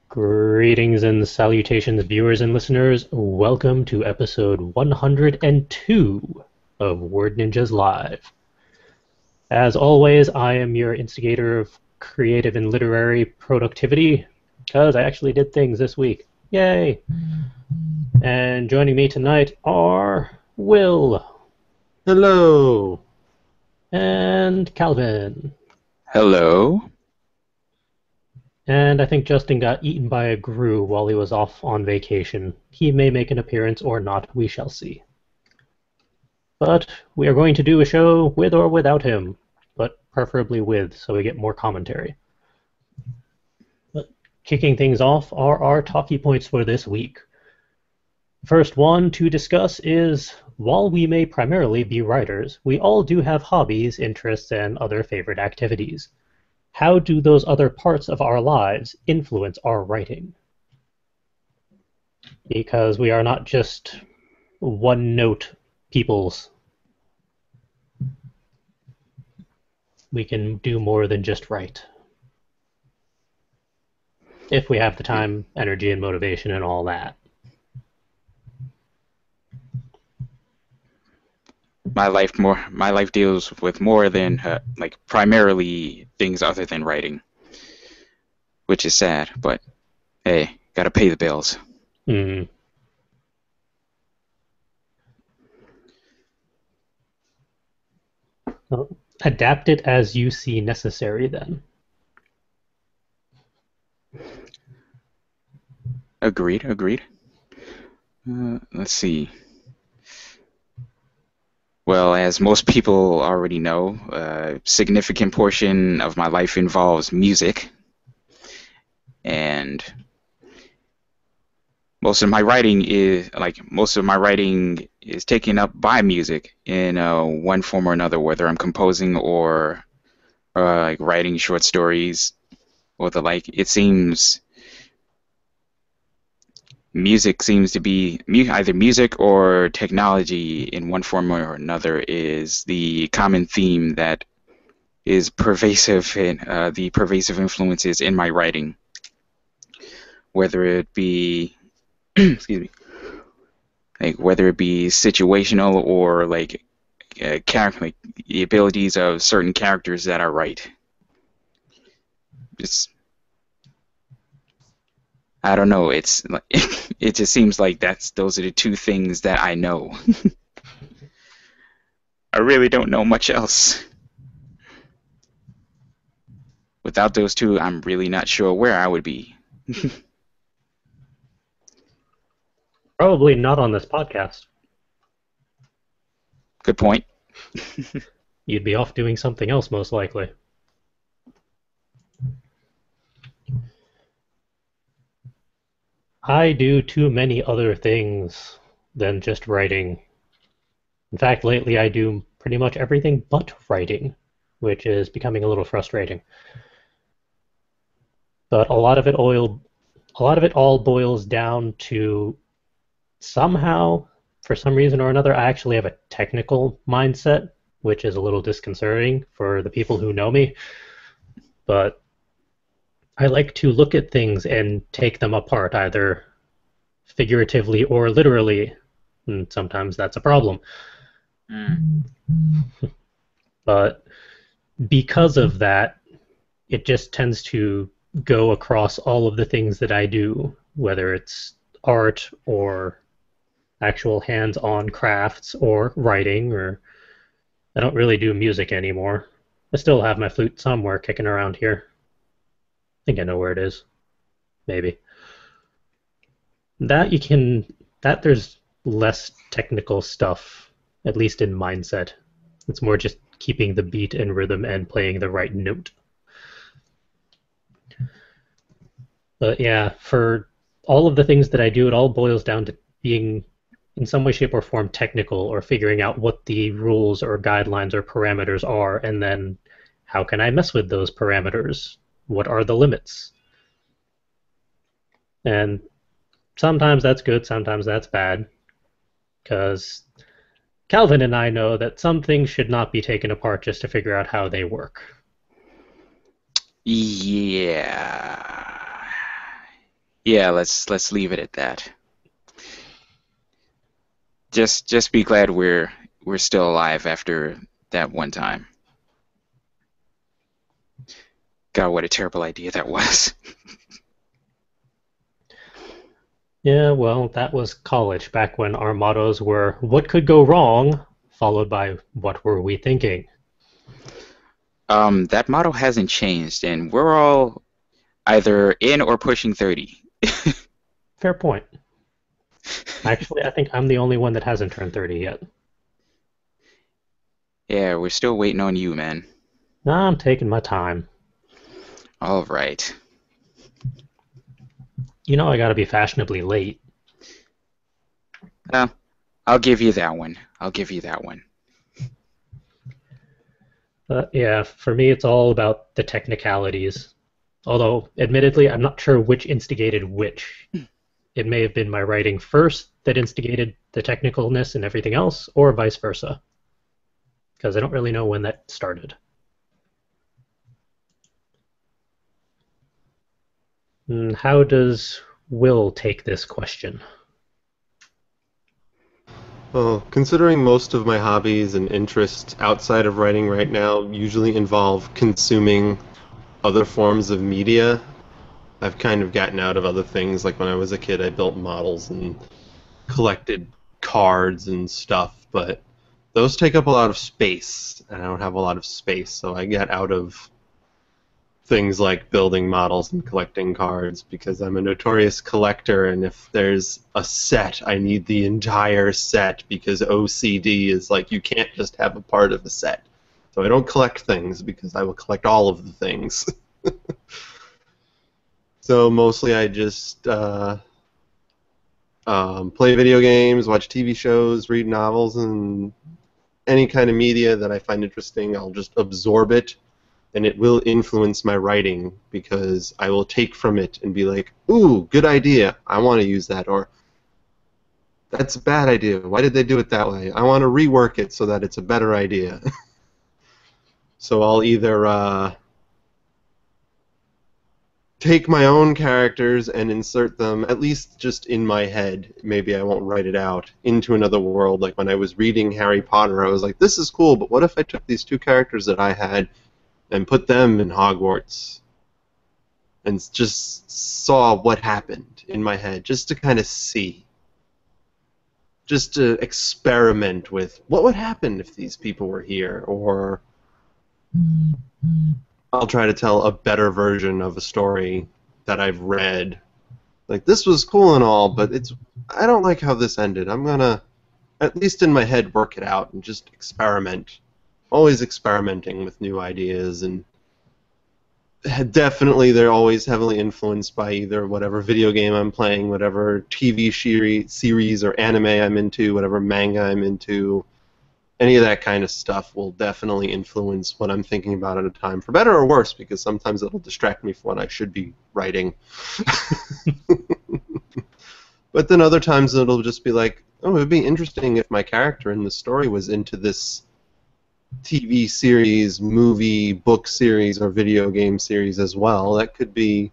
Greetings and salutations, viewers and listeners. Welcome to episode 102 of Word Ninjas Live. As always, I am your instigator of creative and literary productivity, because I actually did things this week. Yay! And joining me tonight are Will Hello. and Calvin. Hello. And I think Justin got eaten by a grue while he was off on vacation. He may make an appearance or not, we shall see. But we are going to do a show with or without him, but preferably with, so we get more commentary. But kicking things off are our talkie points for this week. First one to discuss is, while we may primarily be writers, we all do have hobbies, interests, and other favorite activities. How do those other parts of our lives influence our writing? Because we are not just one-note peoples. We can do more than just write. If we have the time, energy, and motivation and all that. My life deals with more than primarily things other than writing, which is sad, but hey, gotta pay the bills. Mm. Well, adapt it as you see necessary then. Agreed. Let's see. Well, as most people already know, a significant portion of my life involves music, and most of my writing is taken up by music in one form or another, whether I'm composing or writing short stories or the like. It seems music seems to be either music or technology in one form or another is the common theme that is pervasive in the pervasive influences in my writing, whether it be excuse me, whether it be situational or character, the abilities of certain characters that I write. It's I don't know. It just seems like those are the two things that I know. I really don't know much else. Without those two, I'm really not sure where I would be. Probably not on this podcast. Good point. You'd be off doing something else, most likely. I do too many other things than just writing. In fact, lately I do pretty much everything but writing, which is becoming a little frustrating. But a lot of it all boils down to somehow, for some reason or another, I actually have a technical mindset, which is a little disconcerting for the people who know me. But I like to look at things and take them apart, either figuratively or literally, and sometimes that's a problem. But because of that, it just tends to go across all of the things that I do, whether it's art or actual hands-on crafts or writing, or I don't really do music anymore. I still have my flute somewhere kicking around here. I think I know where it is. Maybe. That there's less technical stuff, at least in mindset. It's more just keeping the beat and rhythm and playing the right note. But yeah, for all of the things that I do, it all boils down to being in some way, shape, or form technical, or figuring out what the rules or guidelines or parameters are, and then how can I mess with those parameters? What are the limits? And sometimes that's good, sometimes that's bad, because Calvin and I know that some things should not be taken apart just to figure out how they work. Yeah. Yeah, let's leave it at that. Just be glad we're still alive after that one time. God, what a terrible idea that was. Yeah, well, that was college back when our mottos were "What could go wrong?" followed by "What were we thinking?" That motto hasn't changed, and we're all either in or pushing 30. Fair point. Actually, I think I'm the only one that hasn't turned 30 yet. Yeah, we're still waiting on you, man. I'm taking my time. All right. You know I gotta be fashionably late. Well, I'll give you that one. I'll give you that one. But yeah, for me it's all about the technicalities. Although, admittedly, I'm not sure which instigated which. It may have been my writing first that instigated the technicalness and everything else, or vice versa. Because I don't really know when that started. How does Will take this question? Well, considering most of my hobbies and interests outside of writing right now usually involve consuming other forms of media, I've kind of gotten out of other things. Like when I was a kid, I built models and collected cards and stuff, but those take up a lot of space, and I don't have a lot of space, so I get out of things like building models and collecting cards because I'm a notorious collector, and if there's a set, I need the entire set because OCD is like you can't just have a part of a set. So I don't collect things because I will collect all of the things. So mostly I just play video games, watch TV shows, read novels, and any kind of media that I find interesting, I'll just absorb it, and it will influence my writing because I will take from it and be like, ooh, good idea, I want to use that, or that's a bad idea, why did they do it that way? I want to rework it so that it's a better idea. So I'll either take my own characters and insert them, at least just in my head, maybe I won't write it out, into another world. Like when I was reading Harry Potter, I was like, this is cool, but what if I took these two characters that I had and put them in Hogwarts and just saw what happened in my head, just to kind of see, just to experiment with what would happen if these people were here, or I'll try to tell a better version of a story that I've read. Like, this was cool and all, but I don't like how this ended. I'm gonna, at least in my head, work it out and just experiment. Always experimenting with new ideas, and definitely they're always heavily influenced by either whatever video game I'm playing, whatever TV series or anime I'm into, whatever manga I'm into. Any of that kind of stuff will definitely influence what I'm thinking about at a time, for better or worse, because sometimes it'll distract me from what I should be writing. But then other times it'll just be like, oh, it would be interesting if my character in the story was into this TV series, movie, book series, or video game series as well. That could be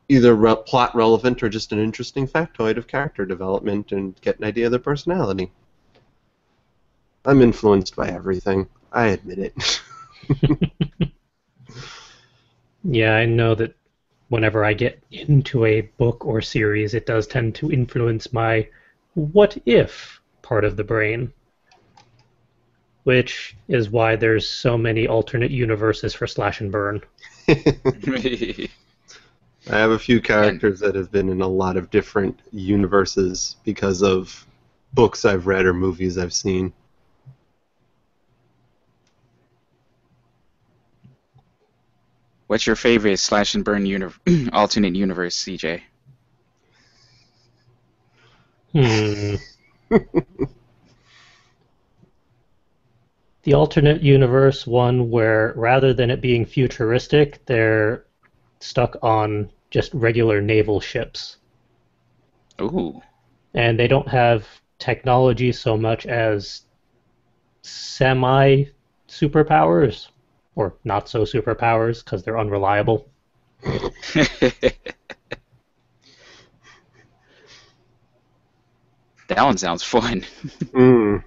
either plot relevant or just an interesting factoid of character development and get an idea of their personality. I'm influenced by everything. I admit it. Yeah, I know that whenever I get into a book or series, it does tend to influence my what if part of the brain, which is why there's so many alternate universes for Slash and Burn. I have a few And characters that have been in a lot of different universes because of books I've read or movies I've seen. what's your favorite slash and burn alternate universe, CJ? Hmm. The alternate universe one where rather than it being futuristic, they're stuck on just regular naval ships. Ooh. And they don't have technology so much as semi superpowers, or not so superpowers because they're unreliable. That one sounds fun. Mm.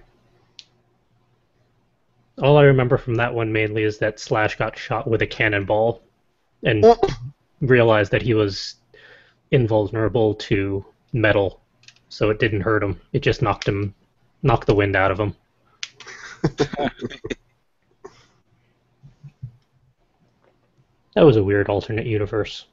All I remember from that one mainly is that Slash got shot with a cannonball and Oh. realized that he was invulnerable to metal, so it didn't hurt him. It just knocked the wind out of him. That was a weird alternate universe.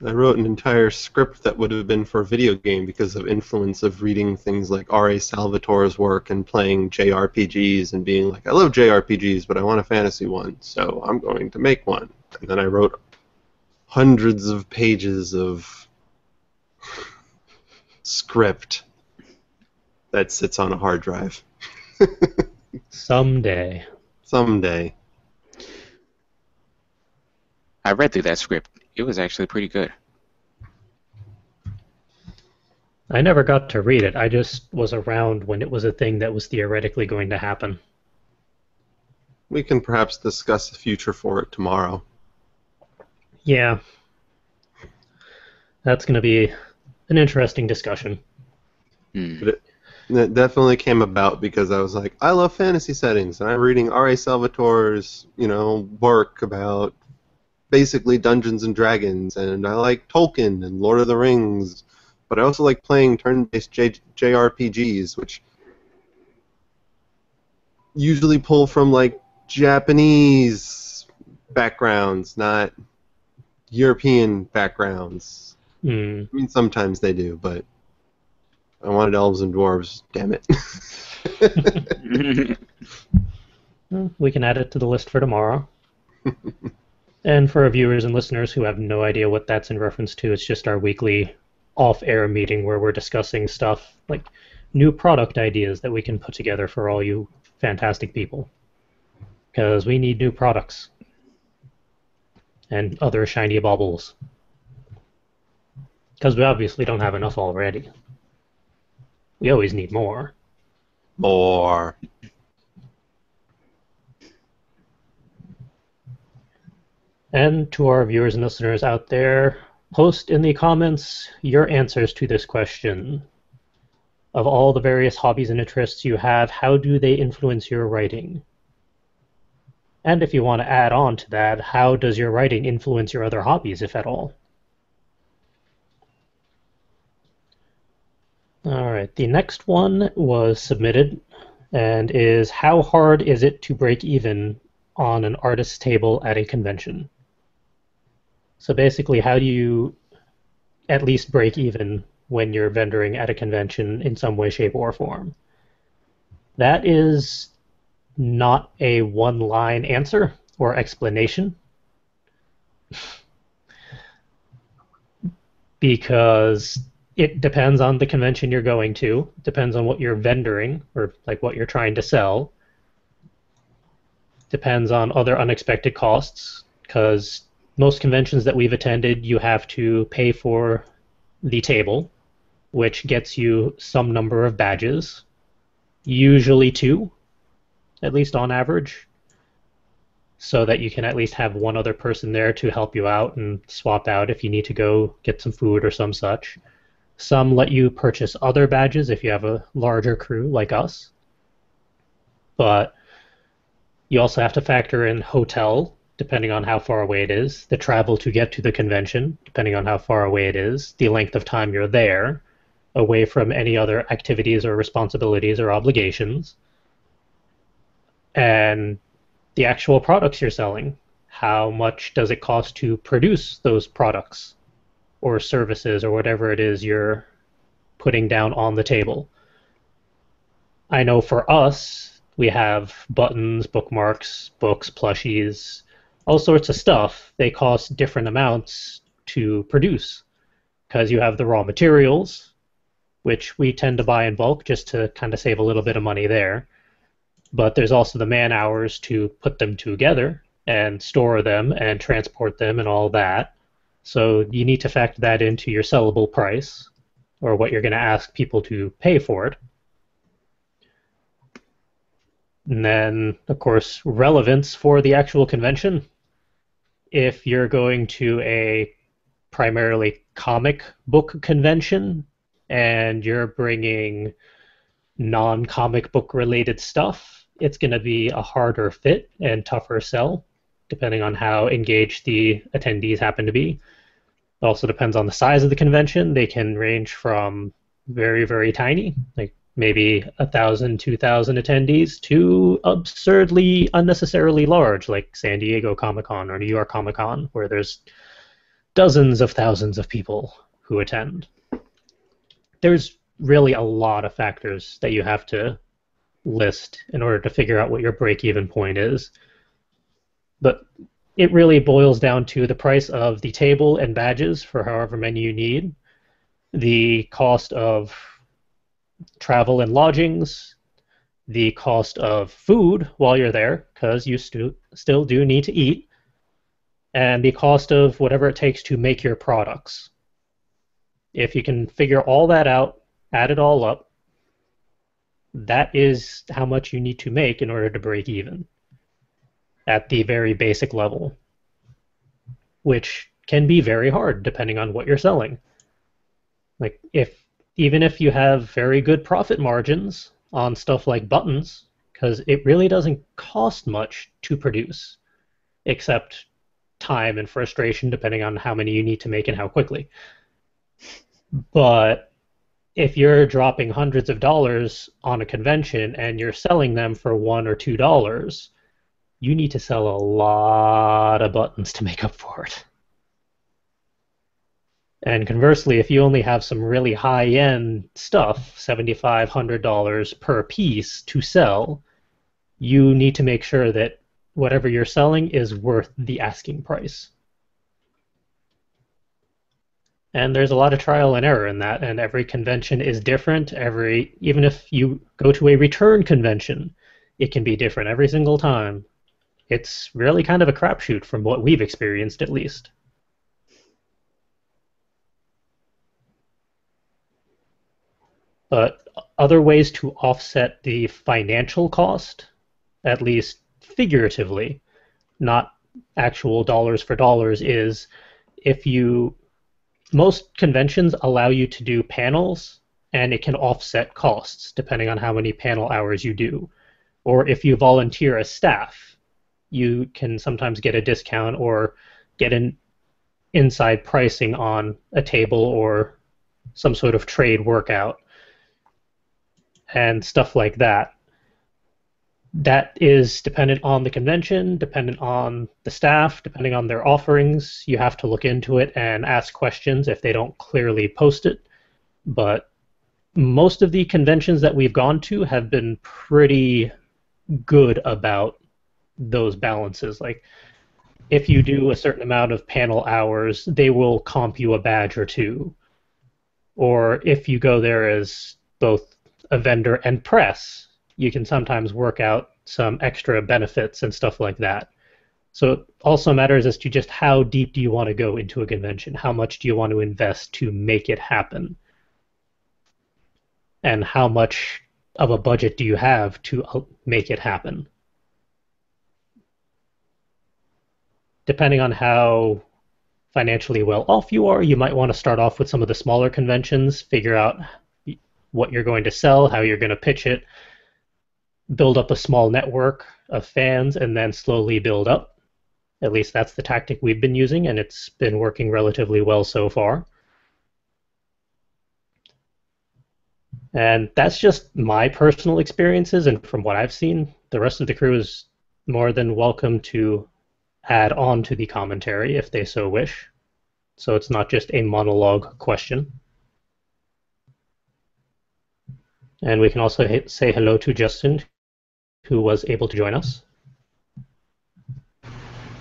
I wrote an entire script that would have been for a video game because of influence of reading things like R.A. Salvatore's work and playing JRPGs and being like, I love JRPGs, but I want a fantasy one, so I'm going to make one. And then I wrote hundreds of pages of script that sits on a hard drive. Someday. Someday. I read through that script. It was actually pretty good. I never got to read it. I just was around when it was a thing that was theoretically going to happen. We can perhaps discuss the future for it tomorrow. Yeah. That's going to be an interesting discussion. But it definitely came about because I was like, I love fantasy settings, and I'm reading R.A. Salvatore's, work about basically Dungeons and Dragons, and I like Tolkien and Lord of the Rings, but I also like playing turn-based JRPGs, which usually pull from like Japanese backgrounds, not European backgrounds. Mm. I mean, sometimes they do, but I wanted elves and dwarves, damn it. We can add it to the list for tomorrow. And for our viewers and listeners who have no idea what that's in reference to, it's just our weekly off-air meeting where we're discussing stuff like new product ideas that we can put together for all you fantastic people. Because we need new products. And other shiny baubles. Because we obviously don't have enough already. We always need more. More. And to our viewers and listeners out there, post in the comments your answers to this question. Of all the various hobbies and interests you have, how do they influence your writing? And if you want to add on to that, how does your writing influence your other hobbies, if at all? Alright, the next one was submitted and is, how hard is it to break even on an artist's table at a convention? So basically, how do you at least break even when you're vendoring at a convention in some way, shape, or form? That is not a one-line answer or explanation, because it depends on the convention you're going to, depends on what you're vendoring, or like what you're trying to sell, depends on other unexpected costs, because most conventions that we've attended, you have to pay for the table, which gets you some number of badges, usually 2, at least on average, so that you can at least have one other person there to help you out and swap out if you need to go get some food or some such. Some let you purchase other badges if you have a larger crew like us, but you also have to factor in hotel, depending on how far away it is, the travel to get to the convention, depending on how far away it is, the length of time you're there, away from any other activities or responsibilities or obligations, and the actual products you're selling. How much does it cost to produce those products or services or whatever it is you're putting down on the table? I know for us, we have buttons, bookmarks, books, plushies, all sorts of stuff. They cost different amounts to produce because you have the raw materials, which we tend to buy in bulk just to kind of save a little bit of money there. But there's also the man hours to put them together and store them and transport them and all that. So you need to factor that into your sellable price, or what you're going to ask people to pay for it. And then, of course, relevance for the actual convention. If you're going to a primarily comic book convention and you're bringing non-comic book related stuff, it's going to be a harder fit and tougher sell, depending on how engaged the attendees happen to be. It also depends on the size of the convention. They can range from very, very tiny, like maybe 1,000, 2,000 attendees, to absurdly, unnecessarily large, like San Diego Comic-Con or New York Comic-Con, where there's dozens of thousands of people who attend. There's really a lot of factors that you have to list in order to figure out what your break-even point is. But it really boils down to the price of the table and badges for however many you need, the cost of travel and lodgings, the cost of food while you're there, because you still do need to eat, and the cost of whatever it takes to make your products. If you can figure all that out, add it all up, that is how much you need to make in order to break even at the very basic level, which can be very hard depending on what you're selling. Like, even if you have very good profit margins on stuff like buttons, because it really doesn't cost much to produce, except time and frustration depending on how many you need to make and how quickly. But if you're dropping hundreds of dollars on a convention and you're selling them for $1 or $2, you need to sell a lot of buttons to make up for it. And conversely, if you only have some really high-end stuff, $75, $100 per piece to sell, you need to make sure that whatever you're selling is worth the asking price. And there's a lot of trial and error in that, and every convention is different. Even if you go to a return convention, it can be different every single time. It's really kind of a crapshoot from what we've experienced, at least. But other ways to offset the financial cost, at least figuratively, not actual dollars for dollars, is most conventions allow you to do panels, and it can offset costs depending on how many panel hours you do. Or if you volunteer as staff, you can sometimes get a discount or get an inside pricing on a table or some sort of trade workout and stuff like that. That is dependent on the convention, dependent on the staff, depending on their offerings. You have to look into it and ask questions if they don't clearly post it. But most of the conventions that we've gone to have been pretty good about those balances. Like, if you do a certain amount of panel hours, they will comp you a badge or two. Or if you go there as both a vendor and press, you can sometimes work out some extra benefits and stuff like that. So it also matters as to just how deep do you want to go into a convention? How much do you want to invest to make it happen? And how much of a budget do you have to make it happen? Depending on how financially well off you are, you might want to start off with some of the smaller conventions, figure out what you're going to sell, how you're going to pitch it, build up a small network of fans, and then slowly build up. At least that's the tactic we've been using, and it's been working relatively well so far. And that's just my personal experiences, and from what I've seen, the rest of the crew is more than welcome to add on to the commentary if they so wish. So it's not just a monologue question. And we can also say hello to Justin, who was able to join us.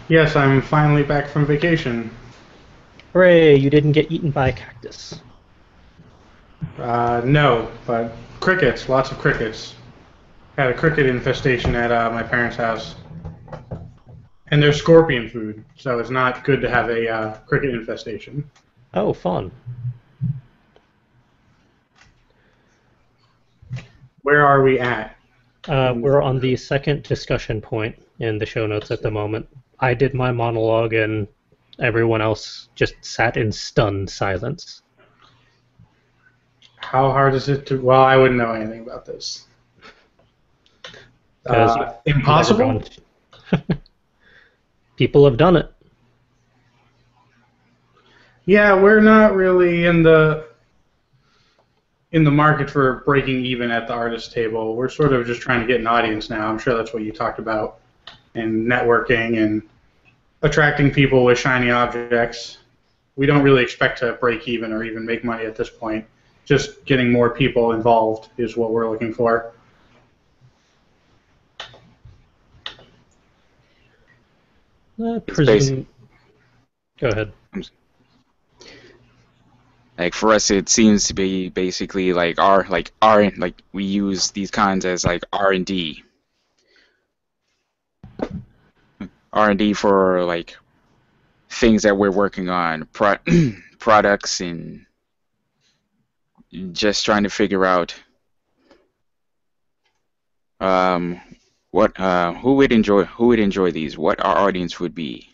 Yes, I'm finally back from vacation. Hooray, you didn't get eaten by a cactus. No, but crickets, lots of crickets. Had a cricket infestation at my parents' house. And there's scorpion food, so it's not good to have a cricket infestation. Oh, fun. Where are we at? We're on the second discussion point in the show notes at the moment. I did my monologue, and Everyone else just sat in stunned silence. How hard is it to? Well, I wouldn't know anything about this. Because you've never Impossible? gone. People have done it. Yeah, we're not really in the market for breaking even at the artist table. We're sort of just trying to get an audience now. I'm sure that's what you talked about, and networking and attracting people with shiny objects. We don't really expect to break even or even make money at this point. Just getting more people involved is what we're looking for. Presume. Go ahead. Like for us, it seems to be basically like we use these kinds as like R&D for like things that we're working on, products, and just trying to figure out what who would enjoy these, what our audience would be.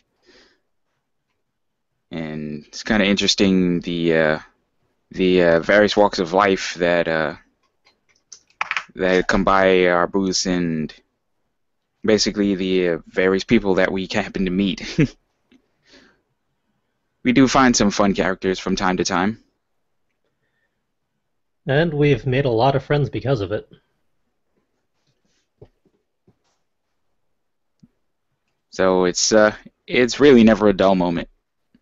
And it's kind of interesting the various walks of life that come by our booths, and basically the various people that we happen to meet. We do find some fun characters from time to time. And we've made a lot of friends because of it. So it's really never a dull moment.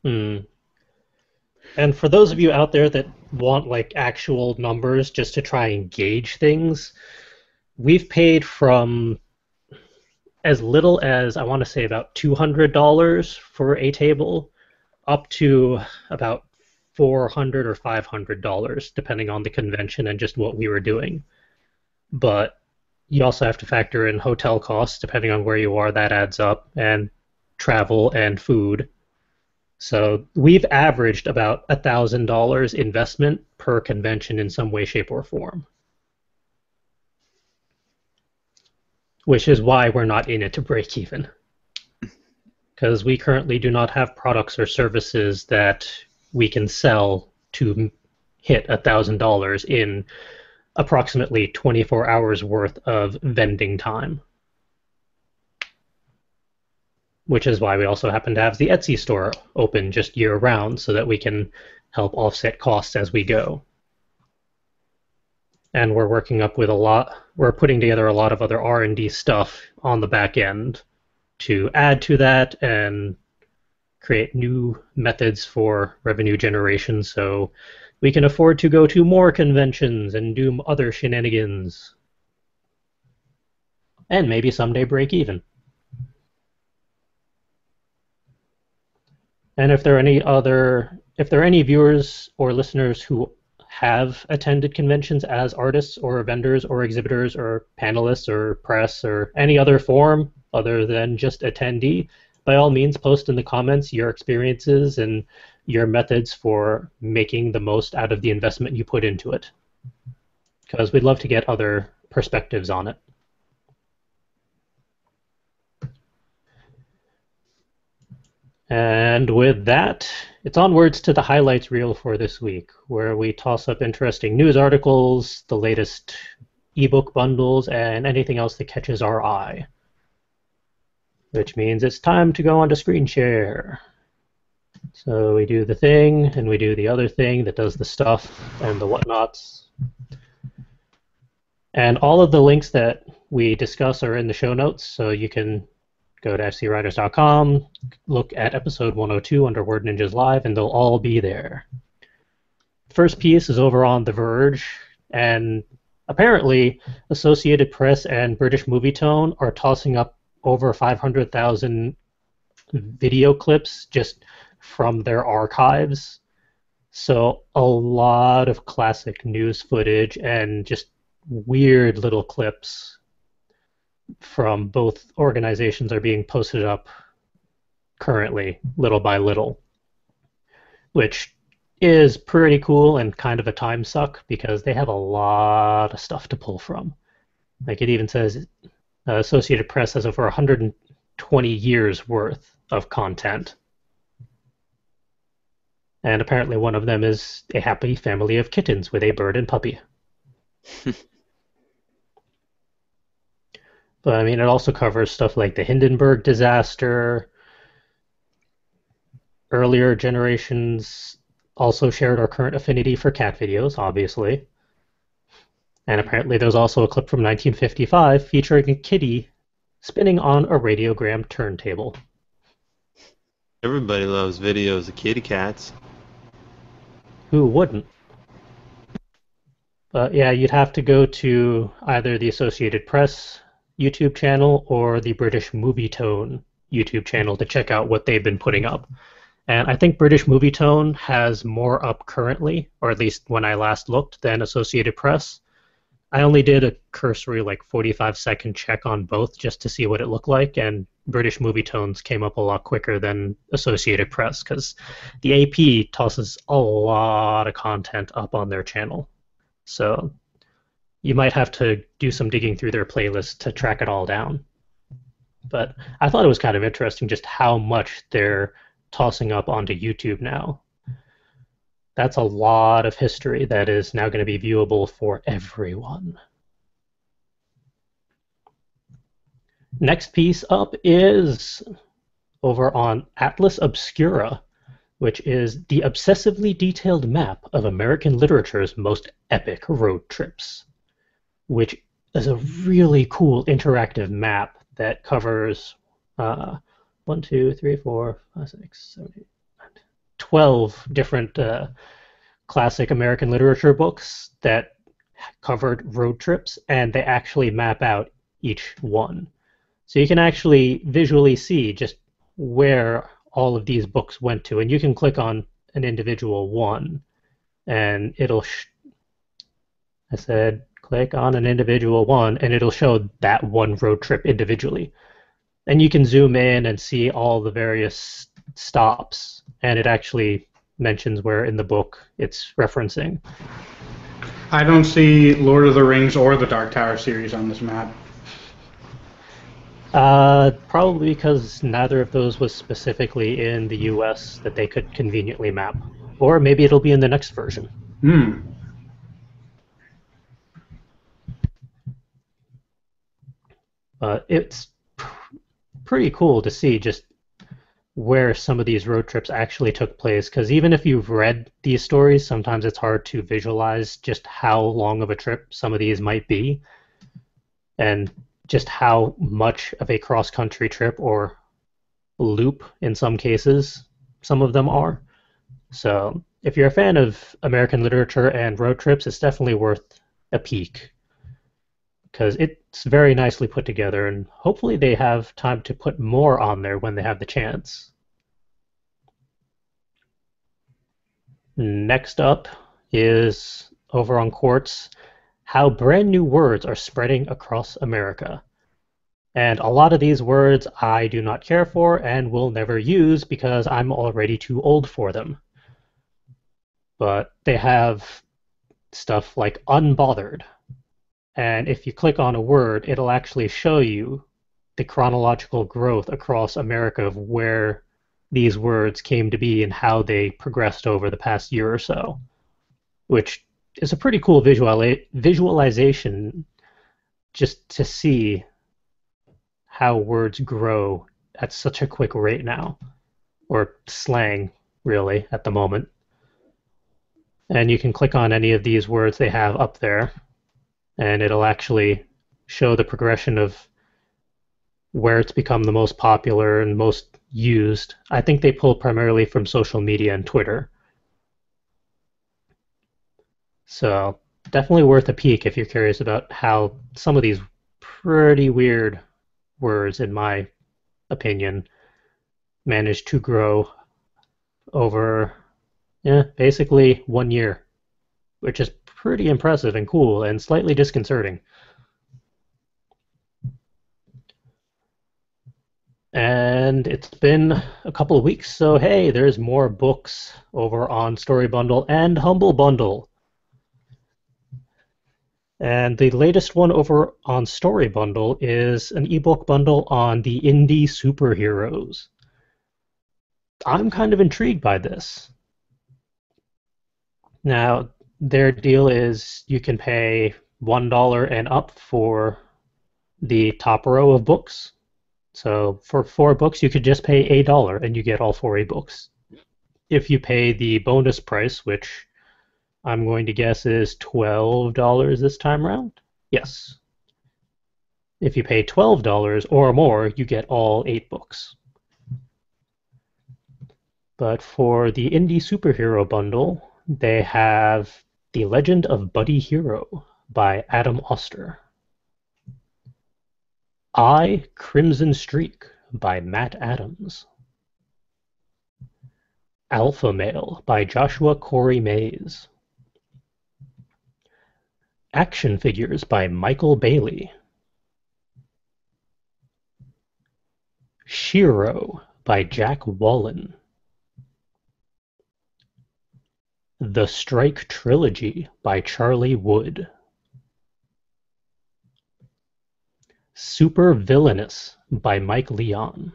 And for those of you out there that want like actual numbers just to try and gauge things, we've paid from as little as, I want to say, about $200 for a table up to about $400 or $500, depending on the convention and just what we were doing. But you also have to factor in hotel costs, depending on where you are, that adds up, and travel and food. So we've averaged about $1,000 investment per convention in some way, shape, or form. Which is why we're not in it to break even. Because we currently do not have products or services that we can sell to hit $1,000 in approximately 24 hours worth of vending time. Which is why we also happen to have the Etsy store open just year-round, so that we can help offset costs as we go. And we're working up with we're putting together a lot of other R&D stuff on the back end to add to that and create new methods for revenue generation, so we can afford to go to more conventions and do other shenanigans. And maybe someday break even. And if there are any viewers or listeners who have attended conventions as artists or vendors or exhibitors or panelists or press or any other form other than just attendee, by all means post in the comments your experiences and your methods for making the most out of the investment you put into it. Because we'd love to get other perspectives on it. And with that, it's onwards to the highlights reel for this week, where we toss up interesting news articles, the latest ebook bundles, and anything else that catches our eye. Which means it's time to go on to screen share. So we do the thing, and we do the other thing that does the stuff and the whatnots. And all of the links that we discuss are in the show notes, so you can go to fcwriters.com, look at episode 102 under Word Ninjas Live, and they'll all be there. First piece is over on The Verge, and apparently Associated Press and British Movie Tone are tossing up over 500,000 video clips just from their archives. So a lot of classic news footage and just weird little clips from both organizations are being posted up currently, little by little, which is pretty cool and kind of a time suck because they have a lot of stuff to pull from. Like it even says Associated Press has over 120 years worth of content. And apparently one of them is a happy family of kittens with a bird and puppy. But I mean, it also covers stuff like the Hindenburg disaster. Earlier generations also shared our current affinity for cat videos, obviously. And apparently there's also a clip from 1955 featuring a kitty spinning on a radiogram turntable. Everybody loves videos of kitty cats. Who wouldn't? But yeah, you'd have to go to either the Associated Press YouTube channel or the British Movie Tone YouTube channel to check out what they've been putting up. And I think British Movie Tone has more up currently, or at least when I last looked, than Associated Press. I only did a cursory 45-second check on both just to see what it looked like, and British Movie Tones came up a lot quicker than Associated Press because the AP tosses a lot of content up on their channel. So you might have to do some digging through their playlist to track it all down. But I thought it was kind of interesting just how much they're tossing up onto YouTube now. That's a lot of history that is now going to be viewable for everyone. Next piece up is over on Atlas Obscura, which is the obsessively detailed map of American literature's most epic road trips, which is a really cool interactive map that covers 1, 2, 3, 4, 5, 6, 7, 8, 12 different classic American literature books that covered road trips, and they actually map out each one. So you can actually visually see just where all of these books went to, and you can click on an individual one, and it'll I said click on an individual one, and it'll show that one road trip individually. And you can zoom in and see all the various stops, and it actually mentions where in the book it's referencing. I don't see Lord of the Rings or the Dark Tower series on this map. Probably because neither of those was specifically in the US that they could conveniently map. Or maybe it'll be in the next version. It's pretty cool to see just where some of these road trips actually took place, because even if you've read these stories, sometimes it's hard to visualize just how long of a trip some of these might be, and just how much of a cross-country trip or loop, in some cases, some of them are. So if you're a fan of American literature and road trips, it's definitely worth a peek, because it's very nicely put together, and hopefully they have time to put more on there when they have the chance. Next up is over on Quartz, how brand new words are spreading across America. And a lot of these words I do not care for and will never use because I'm already too old for them. But they have stuff like unbothered. And if you click on a word, it'll actually show you the chronological growth across America of where these words came to be and how they progressed over the past year or so, which is a pretty cool visualization just to see how words grow at such a quick rate now, or slang, really, at the moment. And you can click on any of these words they have up there, and it'll actually show the progression of where it's become the most popular and most used. I think they pull primarily from social media and Twitter. So definitely worth a peek if you're curious about how some of these pretty weird words, in my opinion, managed to grow over basically 1 year, which is pretty impressive and cool and slightly disconcerting. And it's been a couple of weeks, so hey, there's more books over on Story Bundle and Humble Bundle. And the latest one over on Story Bundle is an ebook bundle on the indie superheroes. I'm kind of intrigued by this. Now, their deal is you can pay $1 and up for the top row of books. So for 4 books, you could just pay $1 and you get all 4 books. If you pay the bonus price, which I'm going to guess is $12 this time around, yes. If you pay $12 or more, you get all 8 books. But for the indie superhero bundle, they have The Legend of Buddy Hero by Adam Oster. I, Crimson Streak by Matt Adams. Alpha Male by Joshua Corey Mays. Action Figures by Michael Bailey. Shiro by Jack Wallen. The Strike Trilogy by Charlie Wood. Super Villainous by Mike Leon.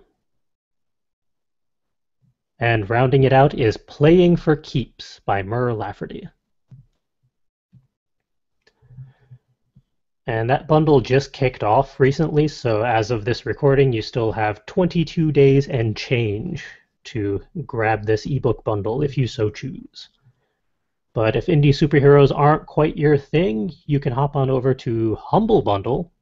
And rounding it out is Playing for Keeps by Murr Lafferty. And that bundle just kicked off recently, so as of this recording, you still have 22 days and change to grab this ebook bundle if you so choose. But if indie superheroes aren't quite your thing, you can hop on over to Humble Bundle.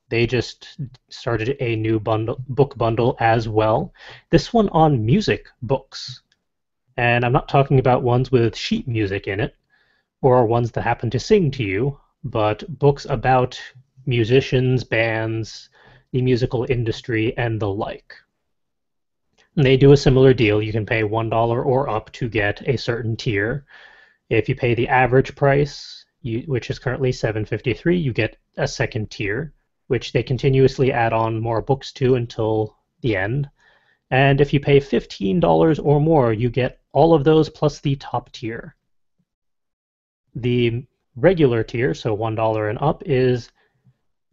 They just started a new book bundle as well. This one on music books. And I'm not talking about ones with sheet music in it, or ones that happen to sing to you, but books about musicians, bands, the musical industry, and the like. And they do a similar deal. You can pay $1 or up to get a certain tier. If you pay the average price, which is currently $7.53, you get a second tier, which they continuously add on more books to until the end. And if you pay $15 or more, you get all of those plus the top tier. The regular tier, so $1 and up, is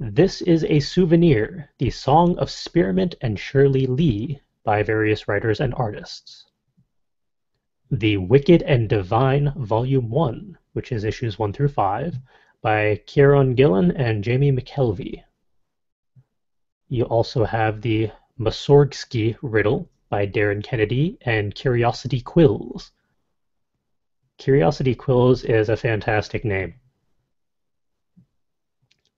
This Is a Souvenir, The Song of Spearmint and Shirley Lee by various writers and artists. The Wicked and Divine Volume 1, which is issues 1 through 5, by Kieron Gillen and Jamie McKelvey. You also have the Masorgsky Riddle by Darren Kennedy and Curiosity Quills. Curiosity Quills is a fantastic name.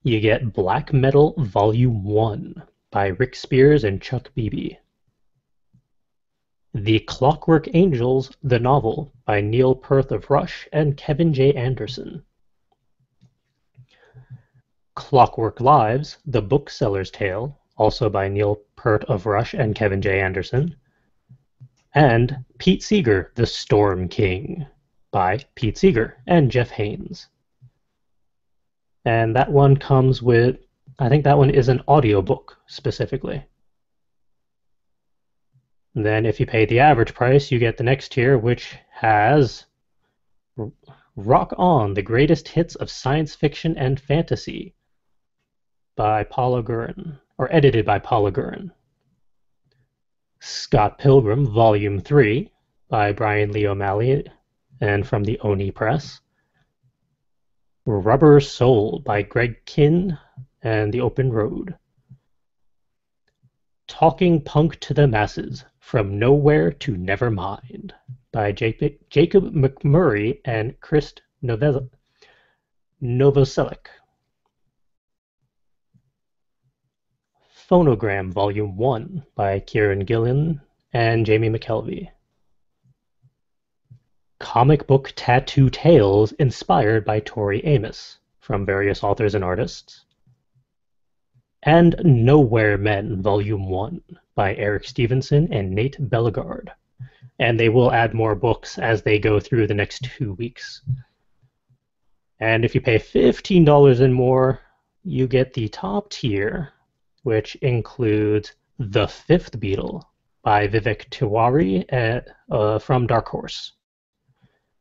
You get Black Metal Volume 1 by Rick Spears and Chuck Beebe. The Clockwork Angels, the novel, by Neil Perth of Rush and Kevin J. Anderson. Clockwork Lives, The Bookseller's Tale, also by Neil Peart of Rush and Kevin J. Anderson. And Pete Seeger, The Storm King, by Pete Seeger and Jeff Haynes. And that one comes with, I think that one is an audiobook specifically. And then if you pay the average price, you get the next tier, which has Rock On, The Greatest Hits of Science Fiction and Fantasy by Paula Gurin, or edited by Paula Gurin. Scott Pilgrim, Volume 3 by Brian Lee O'Malley and from the Oni Press. Rubber Soul by Greg Kinn and the Open Road. Talking Punk to the Masses, From Nowhere to Nevermind by Jacob McMurray and Chris Novoselic. Phonogram Volume 1 by Kieron Gillen and Jamie McKelvey. Comic Book Tattoo Tales inspired by Tori Amos from various authors and artists. And Nowhere Men Volume 1 by Eric Stevenson and Nate Bellegarde. And they will add more books as they go through the next 2 weeks. And if you pay $15 and more, you get the top tier, which includes The Fifth Beatle by Vivek Tiwari from Dark Horse.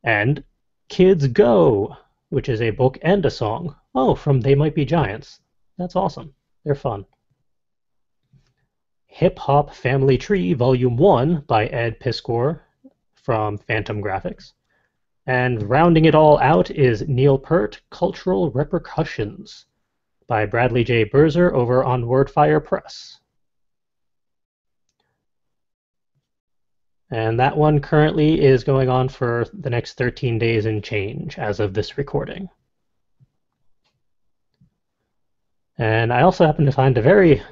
And Kids Go, which is a book and a song. Oh, from They Might Be Giants. That's awesome. They're fun. Hip Hop Family Tree Volume 1 by Ed Piskor from Phantom Graphics. And rounding it all out is Neil Peart, Cultural Repercussions by Bradley J. Berzer over on Wordfire Press. And that one currently is going on for the next 13 days and change as of this recording. And I also happen to find a very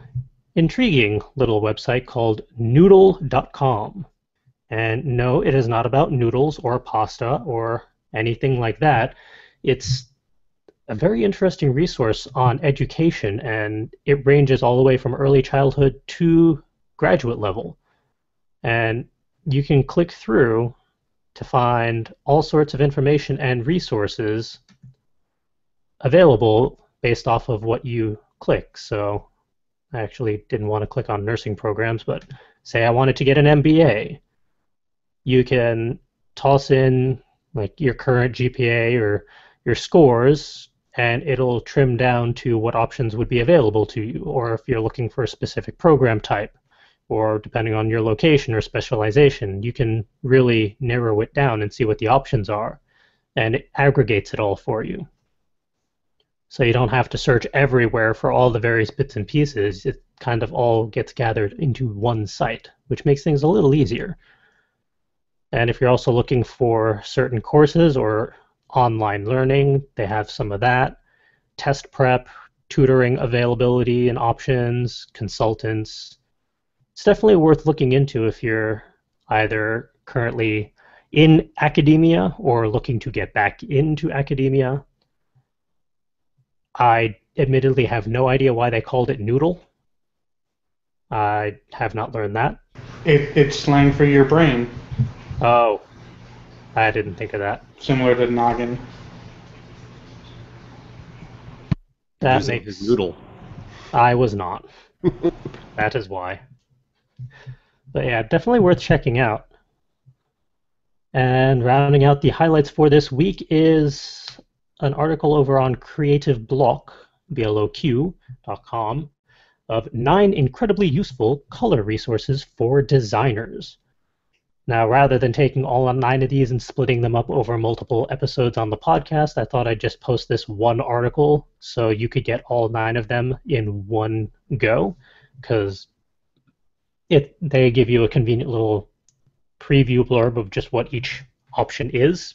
intriguing little website called noodle.com. And no, it is not about noodles or pasta or anything like that. It's a very interesting resource on education, and it ranges all the way from early childhood to graduate level. And you can click through to find all sorts of information and resources available based off of what you click. So I actually didn't want to click on nursing programs, but say I wanted to get an MBA. You can toss in like your current GPA or your scores, and it'll trim down to what options would be available to you, or if you're looking for a specific program type, or depending on your location or specialization, you can really narrow it down and see what the options are, and it aggregates it all for you. So you don't have to search everywhere for all the various bits and pieces. It kind of all gets gathered into one site, which makes things a little easier. And if you're also looking for certain courses or online learning, they have some of that. Test prep, tutoring availability and options, consultants. It's definitely worth looking into if you're either currently in academia or looking to get back into academia. I admittedly have no idea why they called it noodle. I have not learned that. It's slang for your brain, Oh, I didn't think of that. similar to noggin. That Using makes... his noodle. I was not. That is why. But yeah, definitely worth checking out. And rounding out the highlights for this week is an article over on Creative Block, bloq.com, of 9 incredibly useful color resources for designers. Now, rather than taking all 9 of these and splitting them up over multiple episodes on the podcast, I thought I'd just post this one article so you could get all 9 of them in one go, because they give you a convenient little preview blurb of just what each option is.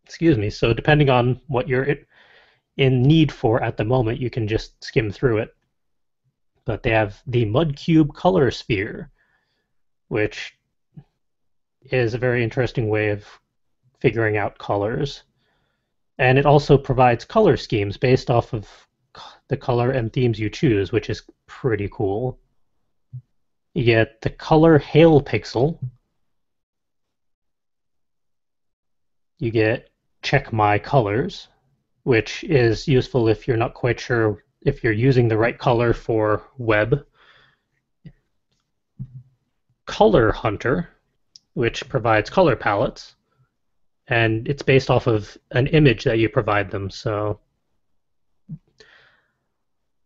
Excuse me. So depending on what you're in need for at the moment, you can just skim through it. But they have the Mud Cube Color Sphere, which is a very interesting way of figuring out colors. And it also provides color schemes based off of the color and themes you choose, which is pretty cool. You get the Color Hail Pixel. You get Check My Colors, which is useful if you're not quite sure if you're using the right color for web. Color Hunter, which provides color palettes, and it's based off of an image that you provide them. So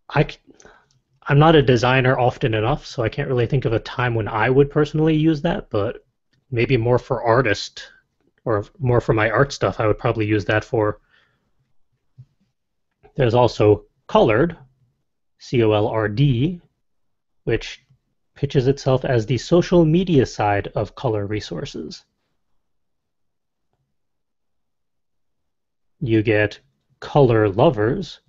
I'm not a designer often enough, so I can't really think of a time when I would personally use that, but maybe more for artist or more for my art stuff, I would probably use that for. There's also Colored, COLRD, which pitches itself as the social media side of color resources. You get Color Lovers,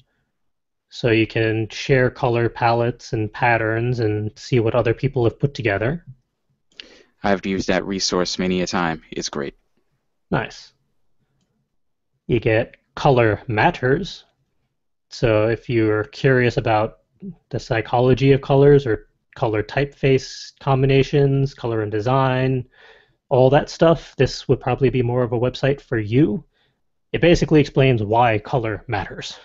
so you can share color palettes and patterns and see what other people have put together. I've used that resource many a time. It's great. Nice. You get Color Matters, so if you're curious about the psychology of colors or color typeface combinations, color and design, all that stuff, this would probably be more of a website for you. It basically explains why color matters.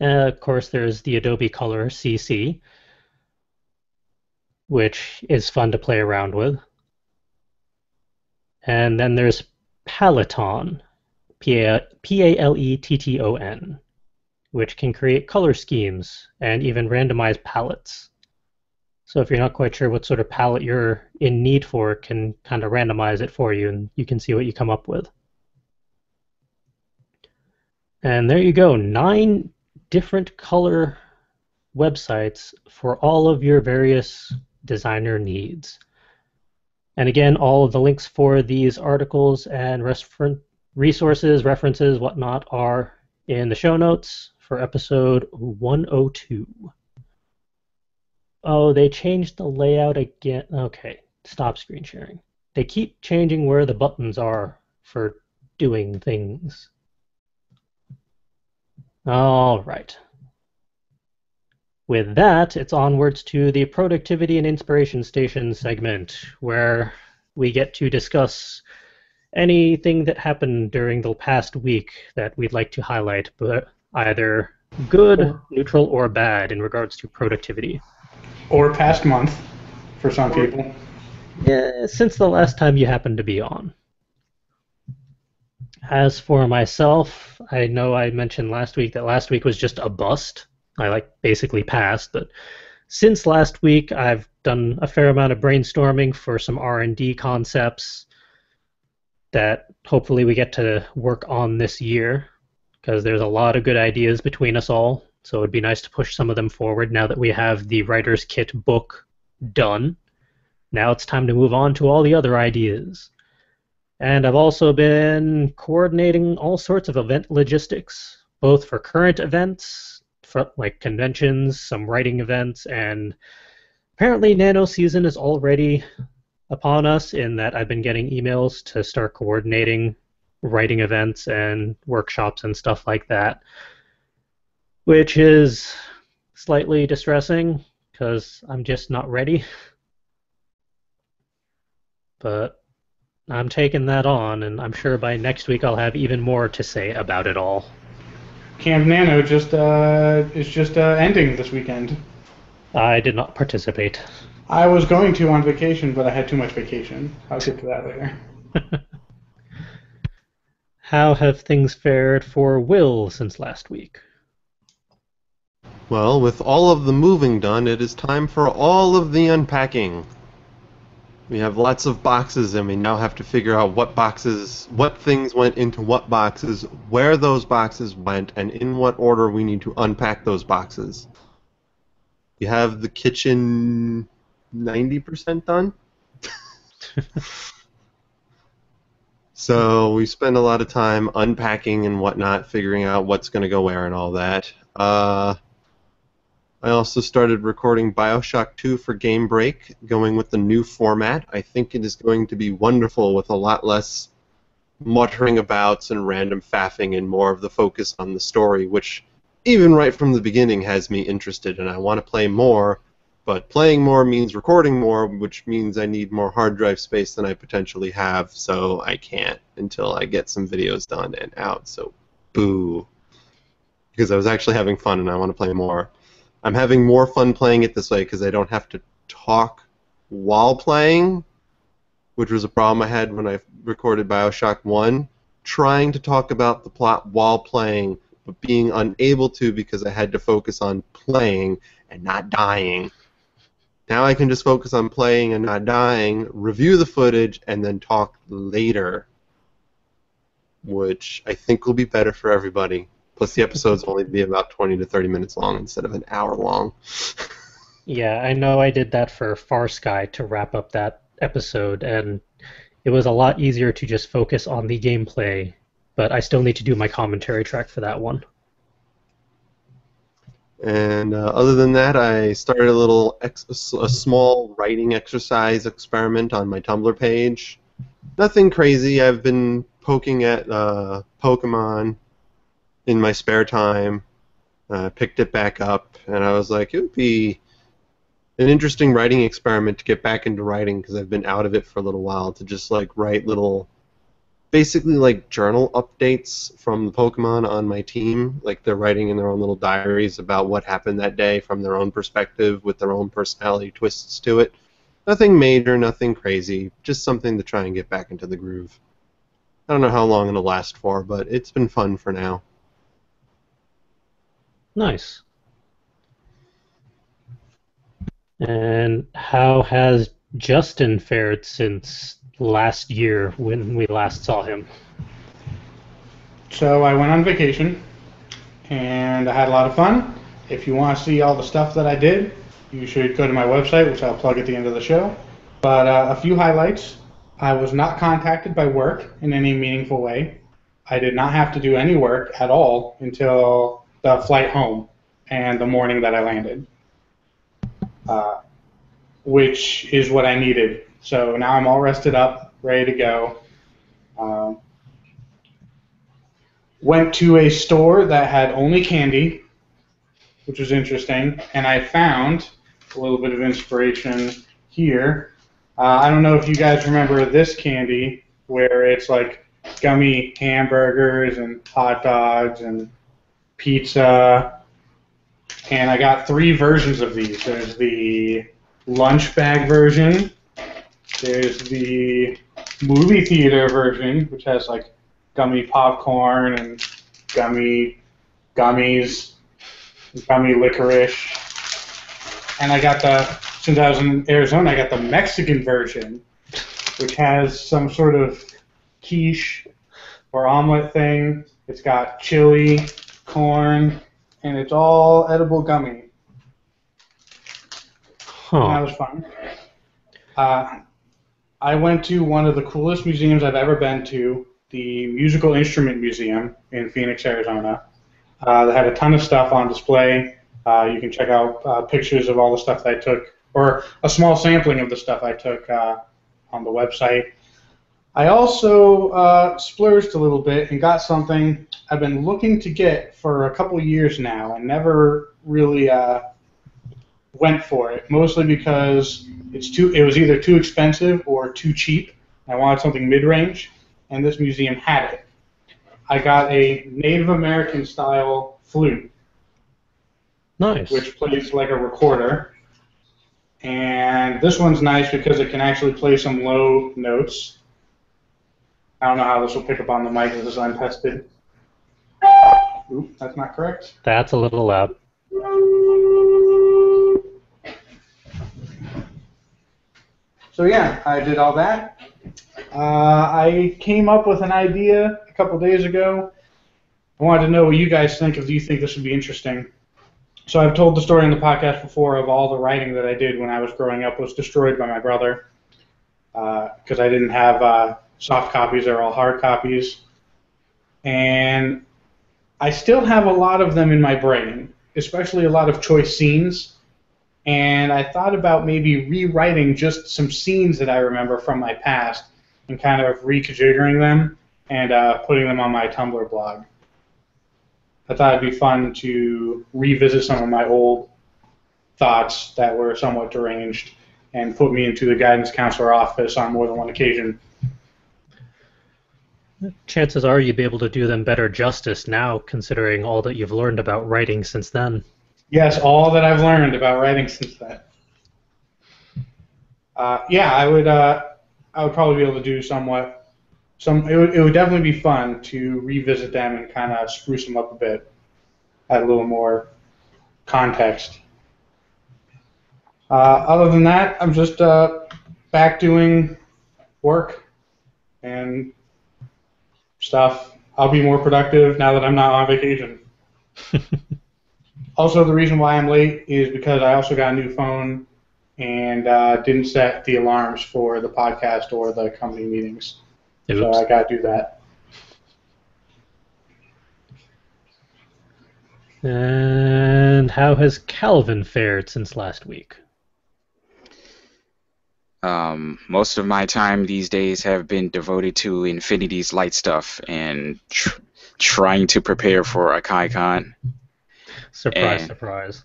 Of course, there's the Adobe Color CC, which is fun to play around with. And then there's Paletton, Paletton, which can create color schemes and even randomize palettes. So if you're not quite sure what sort of palette you're in need for, it can kind of randomize it for you, and you can see what you come up with. And there you go, 9 different color websites for all of your various designer needs. And again, all of the links for these articles and resources, references, whatnot are in the show notes for episode 102. Oh, they changed the layout again. Okay, stop screen sharing. They keep changing where the buttons are for doing things. All right. With that, it's onwards to the Productivity and Inspiration Station segment, where we get to discuss anything that happened during the past week that we'd like to highlight, but either good, neutral, or bad in regards to productivity. Or past month, for some people. Yeah, since the last time you happened to be on. As for myself, I know I mentioned last week that last week was just a bust. I basically passed, but since last week I've done a fair amount of brainstorming for some R&D concepts that hopefully we get to work on this year, because there's a lot of good ideas between us all, so it'd be nice to push some of them forward now that we have the writer's kit book done. Now it's time to move on to all the other ideas. And I've also been coordinating all sorts of event logistics, both for current events, like conventions, some writing events, and apparently Nano season is already upon us in that I've been getting emails to start coordinating writing events and workshops and stuff like that, which is slightly distressing because I'm just not ready. But I'm taking that on, and I'm sure by next week I'll have even more to say about it all. Camp Nano is just ending this weekend. I did not participate. I was going to on vacation, but I had too much vacation. I'll get to that later. How have things fared for Will since last week? Well, with all of the moving done, it is time for all of the unpacking. We have lots of boxes, and we now have to figure out what things went into what boxes, where those boxes went, and in what order we need to unpack those boxes. You have the kitchen 90% done. So we spend a lot of time unpacking and whatnot, figuring out what's going to go where and all that. I also started recording Bioshock 2 for Game Break, going with the new format. I think it is going to be wonderful with a lot less muttering abouts and random faffing and more of the focus on the story, which even right from the beginning has me interested, and I want to play more, but playing more means recording more, which means I need more hard drive space than I potentially have, so I can't until I get some videos done and out, so boo. Because I was actually having fun and I want to play more. I'm having more fun playing it this way because I don't have to talk while playing, which was a problem I had when I recorded Bioshock 1. Trying to talk about the plot while playing, but being unable to because I had to focus on playing and not dying. Now I can just focus on playing and not dying, review the footage, and then talk later, which I think will be better for everybody. Plus, the episodes only be about 20 to 30 minutes long instead of an hour long. Yeah, I know I did that for Far Sky to wrap up that episode, and it was a lot easier to just focus on the gameplay, but I still need to do my commentary track for that one. And other than that, I started a small writing exercise experiment on my Tumblr page. Nothing crazy. I've been poking at Pokemon in my spare time, picked it back up, and I was like, it would be an interesting writing experiment to get back into writing because I've been out of it for a little while, to just write little, basically journal updates from the Pokemon on my team. They're writing in their own little diaries about what happened that day from their own perspective with their own personality twists to it. Nothing major, nothing crazy, just something to try and get back into the groove. I don't know how long it'll last for, but it's been fun for now. Nice. And how has Justin fared since last year when we last saw him? So I went on vacation, and I had a lot of fun. If you want to see all the stuff that I did, you should go to my website, which I'll plug at the end of the show. But a few highlights. I was not contacted by work in any meaningful way. I did not have to do any work at all until the flight home and the morning that I landed, uh, which is what I needed. So now I'm all rested up, ready to go. Um, Went to a store that had only candy, which was interesting, and I found a little bit of inspiration here. I don't know if you guys remember this candy, where it's like gummy hamburgers and hot dogs and pizza, and I got 3 versions of these. There's the lunch bag version, there's the movie theater version, which has like gummy popcorn and gummies, gummy licorice. And since I was in Arizona, I got the Mexican version, which has some sort of quiche or omelet thing. It's got chili, corn, and it's all edible gummy. And that was fun. I went to one of the coolest museums I've ever been to, the Musical Instrument Museum in Phoenix, Arizona. They had a ton of stuff on display. You can check out pictures of all the stuff that I took, or a small sampling of the stuff I took on the website. I also splurged a little bit and got something I've been looking to get for a couple years now and never really went for it, mostly because it was either too expensive or too cheap. I wanted something mid-range, and this museum had it. I got a Native American style flute. Nice. Which plays like a recorder. And this one's nice because it can actually play some low notes. I don't know how this will pick up on the mic. This is untested. Oop, that's not correct. That's a little loud. So yeah, I did all that. I came up with an idea a couple days ago. I wanted to know what you guys think. If you think this would be interesting. So I've told the story on the podcast before of all the writing that I did when I was growing up was destroyed by my brother because I didn't have soft copies. They're all hard copies. And I still have a lot of them in my brain, especially a lot of choice scenes. And I thought about maybe rewriting just some scenes that I remember from my past and kind of reconfiguring them and putting them on my Tumblr blog. I thought it'd be fun to revisit some of my old thoughts that were somewhat deranged and put me into the guidance counselor office on more than one occasion. Chances are you'd be able to do them better justice now, considering all that you've learned about writing since then. Yes, all that I've learned about writing since then. Yeah, I would probably be able to do somewhat. It would definitely be fun to revisit them and kind of spruce them up a bit, add a little more context. Other than that, I'm just back doing work and stuff. I'll be more productive now that I'm not on vacation. Also, the reason why I'm late is because I also got a new phone and didn't set the alarms for the podcast or the company meetings. Oops. So I got to do that. And how has Calvin fared since last week? Most of my time these days have been devoted to Infinity's light stuff and trying to prepare for a Connecticon. Surprise, surprise.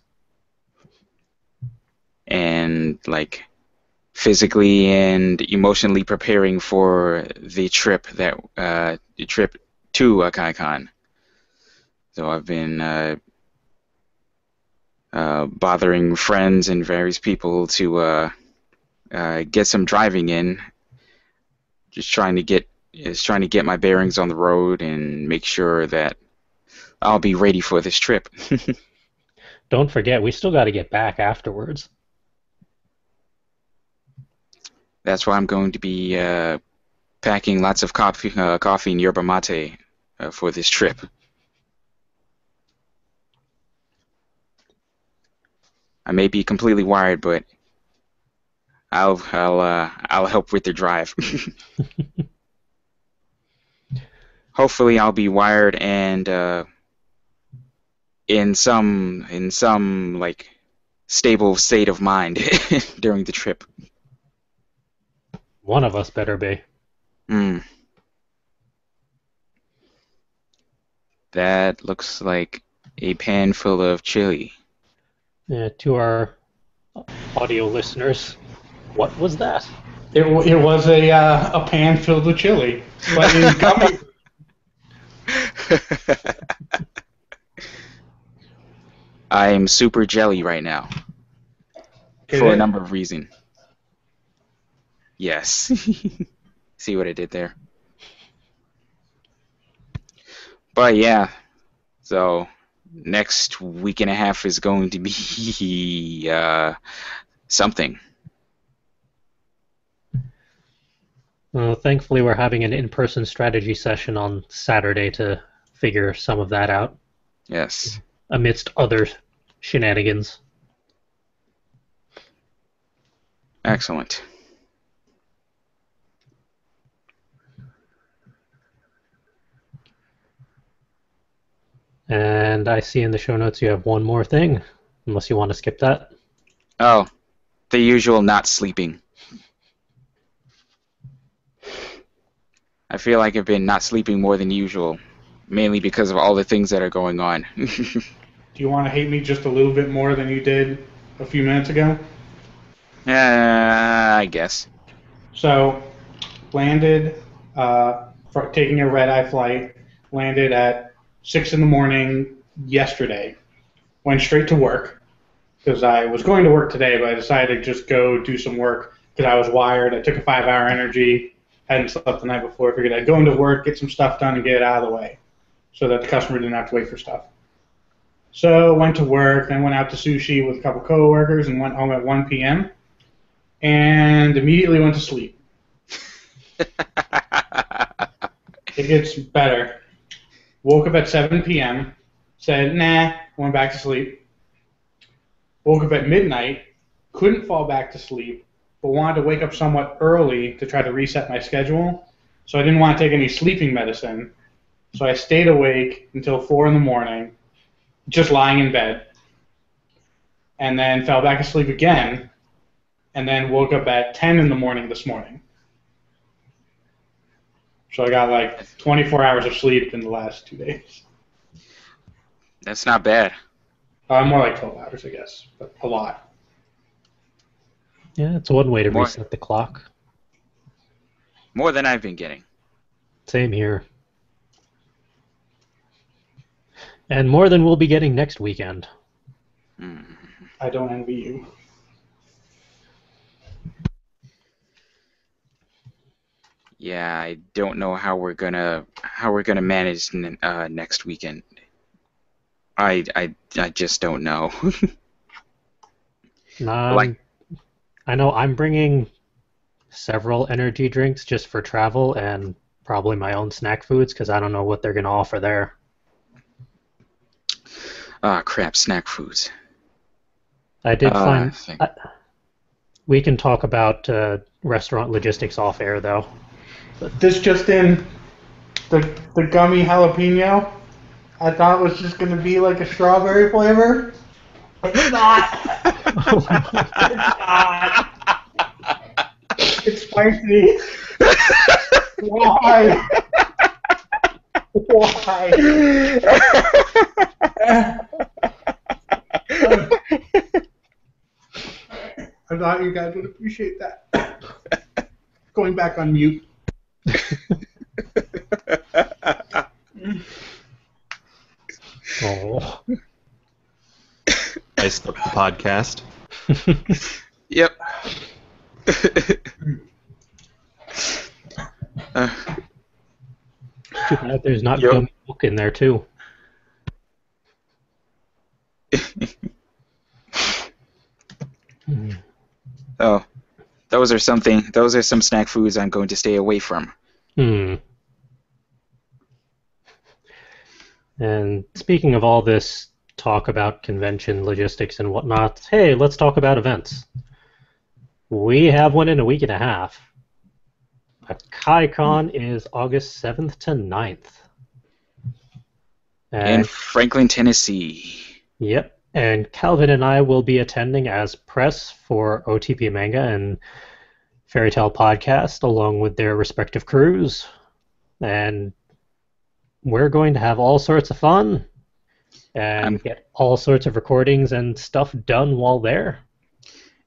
And like physically and emotionally preparing for the trip to a Connecticon. So I've been bothering friends and various people to get some driving in. Just trying to get my bearings on the road and make sure that I'll be ready for this trip. Don't forget, we still got to get back afterwards. That's why I'm going to be packing lots of coffee and yerba mate for this trip. I may be completely wired, but I'll help with the drive. Hopefully, I'll be wired and in some like stable state of mind during the trip. One of us better be. That looks like a pan full of chili. To our audio listeners, what was that? It was a pan filled with chili, but in gummy. I am super jelly right now for a number of reasons. Yes. See what I did there? But yeah, so next week and a half is going to be something. Thankfully, we're having an in-person strategy session on Saturday to figure some of that out. Yes. Amidst other shenanigans. Excellent. And I see in the show notes you have one more thing, unless you want to skip that. Oh, the usual not sleeping. I feel like I've been not sleeping more than usual, mainly because of all the things that are going on. Do you want to hate me just a little bit more than you did a few minutes ago? I guess. So, landed, taking a red-eye flight, landed at 6 in the morning yesterday. Went straight to work, because I was going to work today, but I decided to just go do some work, because I was wired. I took a 5-hour energy, hadn't slept the night before. Figured I'd go into work, get some stuff done, and get it out of the way, so that the customer didn't have to wait for stuff. So, went to work, then went out to sushi with a couple coworkers, and went home at 1 p.m., and immediately went to sleep. It gets better. Woke up at 7 p.m., said, nah, went back to sleep. Woke up at midnight, couldn't fall back to sleep, but wanted to wake up somewhat early to try to reset my schedule. So I didn't want to take any sleeping medicine. So I stayed awake until 4 in the morning, just lying in bed, and then fell back asleep again, and then woke up at 10 in the morning this morning. So I got like 24 hours of sleep in the last 2 days. That's not bad. More like 12 hours, I guess, but a lot. Yeah, it's one way to More. reset the clock. More than I've been getting. Same here. And more than we'll be getting next weekend. I don't envy you. Yeah, I don't know how we're gonna manage next weekend. I just don't know. I know I'm bringing several energy drinks just for travel and probably my own snack foods because I don't know what they're going to offer there. Ah, crap, snack foods. I did find... we can talk about restaurant logistics off air, though. This just in, the gummy jalapeno, I thought was just going to be like a strawberry flavor. It's not. It's not. It's spicy. Why? Why? I thought you guys would appreciate that. Going back on mute. Oh. I stopped the podcast. Yep. Too bad there's not gummy milk in there, too. Oh, that those are some snack foods I'm going to stay away from. Hmm. And speaking of all this talk about convention logistics and whatnot, hey, let's talk about events. We have one in a week and a half. KaiCon is August 7th to 9th. In And Franklin, Tennessee. yep, and Calvin and I will be attending as press for OTP Manga and Fairy Tale Podcast, along with their respective crews. And we're going to have all sorts of fun and get all sorts of recordings and stuff done while there.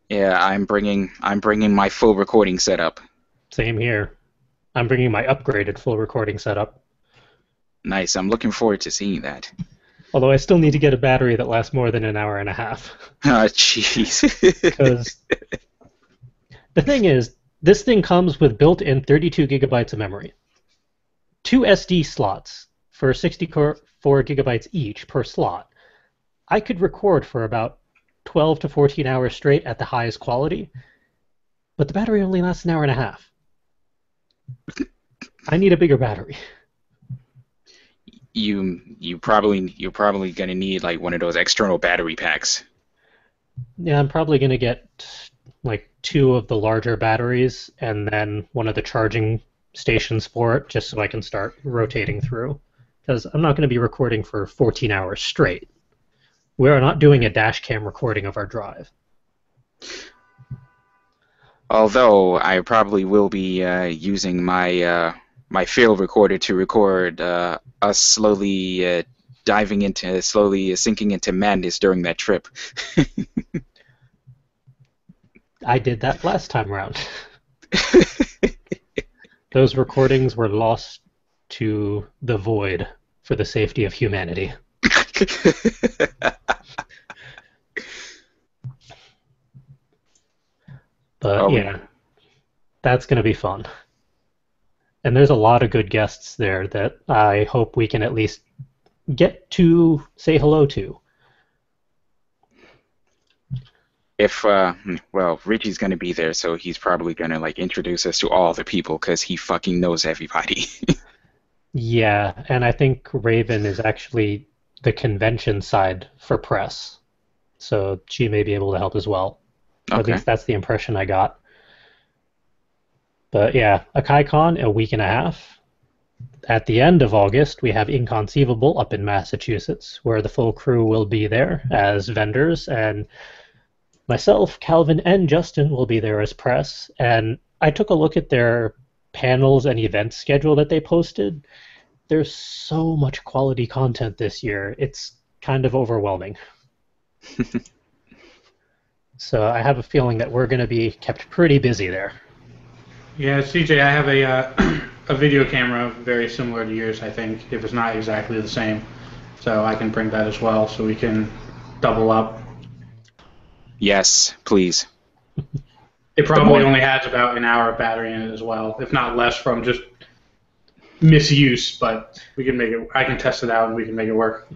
Yeah, I'm bringing my full recording setup. Same here. I'm bringing my upgraded full recording setup. Nice. I'm looking forward to seeing that. Although I still need to get a battery that lasts more than an hour and a half. Ah, jeez. Because the thing is, this thing comes with built-in 32 gigabytes of memory. 2 SD slots for 64 gigabytes each per slot. I could record for about 12 to 14 hours straight at the highest quality, but the battery only lasts an hour and a half. I need a bigger battery. You're probably gonna need like one of those external battery packs. Yeah, I'm probably going to get like 2 of the larger batteries and then one of the charging stations for it, just so I can start rotating through. Because I'm not going to be recording for 14 hours straight. We are not doing a dash cam recording of our drive. Although I probably will be using my my field recorder to record us slowly sinking into madness during that trip. I did that last time around. Those recordings were lost to the void for the safety of humanity. But yeah, that's going to be fun. And there's a lot of good guests there that I hope we can at least get to say hello to. Well, Richie's gonna be there, so he's probably gonna like introduce us to all the people because he fucking knows everybody. Yeah, and I think Raven is actually the convention side for press, so she may be able to help as well. Or at Okay. least that's the impression I got. But yeah, a KaiCon, a week and a half. At the end of August, we have Inconceivable up in Massachusetts, where the full crew will be there as vendors, and myself, Calvin, and Justin will be there as press. And I took a look at their panels and events schedule that they posted. There's so much quality content this year. It's kind of overwhelming. So I have a feeling that we're going to be kept pretty busy there. Yeah, CJ, I have a video camera very similar to yours, I think, if it's not exactly the same. So I can bring that as well, so we can double up. Yes, please. It probably only has about an hour of battery in it as well, if not less from just misuse, but we can make it. I can test it out and we can make it work.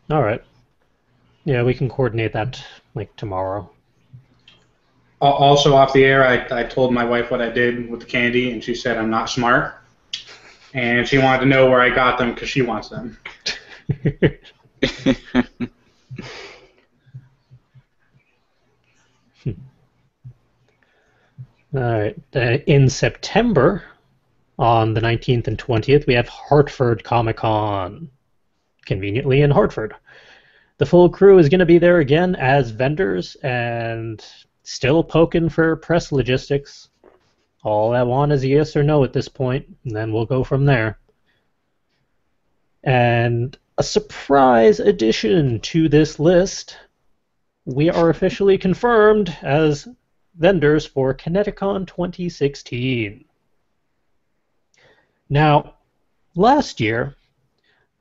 All right. Yeah, we can coordinate that like tomorrow. Also, off the air, I told my wife what I did with the candy, and she said I'm not smart. And she wanted to know where I got them because she wants them. All right. In September, on the 19th and 20th, we have Hartford Comic Con, conveniently in Hartford. The full crew is going to be there again as vendors and still poking for press logistics. All I want is a yes or no at this point, and then we'll go from there. And a surprise addition to this list, we are officially confirmed as vendors for Connecticon 2016. Now, last year,